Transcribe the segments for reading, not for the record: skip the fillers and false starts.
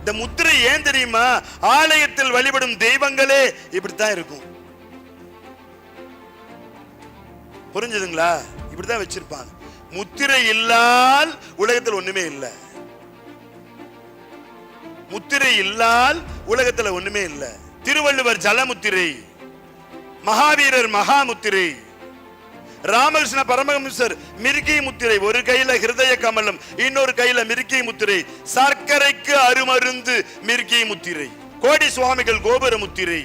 இந்த முத்திரை ஏன் தெரியுமா? ஆலயத்தில் வழிபடும் தெய்வங்களே இப்படித்தான் இருக்கும். புரிஞ்சுதுங்களா? இப்படிதான் வச்சிருப்பாங்க. முத்திரை இல்லால் உலகத்தில் ஒண்ணுமே இல்லை. முத்திரை இல்லால் உலகத்தில் ஒண்ணுமே இல்லை. திருவள்ளுவர் ஜலமுத்திரை, மகாவீரர் மகாமுத்திரை, ராமகிருஷ்ண பரமஹம்சர் மிருகி முத்திரை. ஒரு கையில ஹிருதய கமலம், இன்னொரு கையில மிருகி முத்திரை. சர்க்கரைக்கு அருமருந்து மிருகி முத்திரை. கோடி சுவாமிகள் கோபுர முத்திரை,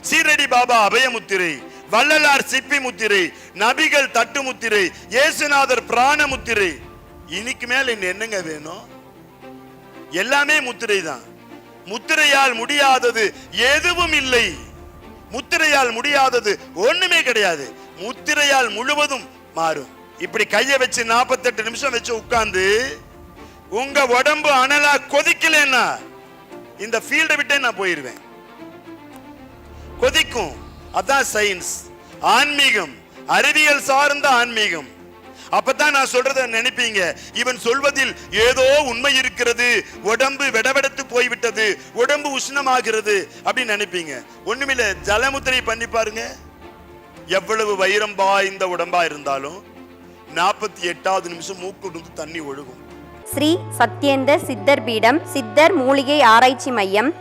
சீரடி பாபா அபய முத்திரை, வள்ளலார் சிப்பி முத்திரை, நபிகள் தட்டு முத்திரை, இயேசுநாதர் பிராண முத்திரை. இன்னைக்கு மேல என்னங்க வேணும்? எல்லாமே முத்திரை தான். முத்திரையால் முடியாதது எதுவும் இல்லை. முத்திரையால் முடியாதது ஒண்ணுமே கிடையாது. முத்திரையால் முழுவதும் மாறும். இப்படி கைய வச்சு 48 நிமிஷம் வச்சு உட்கார்ந்து உங்க உடம்பு அனலா கொதிக்கலன்னா இந்த ஃபீல்டை விட்டே நான் போயிருவேன். கொதிக்கும். அதான் சயின்ஸ், ஆன்மீகம், அறிவியல் சார்ந்த ஆன்மீகம். அப்பதான் நான் சொல்றத நினைப்பீங்க, இவன் சொல்வதில் ஏதோ உண்மை இருக்கிறது, உடம்பு வெடவெடத்து போய்விட்டது, உடம்பு உஷ்ணமாகிறது அப்படின்னு நினைப்பீங்க. ஒண்ணுமில்ல, ஜலமுத்திரை பண்ணி பாருங்க. எவ்வளவு வைரம் பாய்ந்த உடம்பா இருந்தாலும் 48வது நிமிஷம் மூக்கு தண்ணி ஒழுகும். ஸ்ரீ சத்யேந்தர் சித்தர் பீடம், சித்தர் மூலிகை ஆராய்ச்சி மையம்.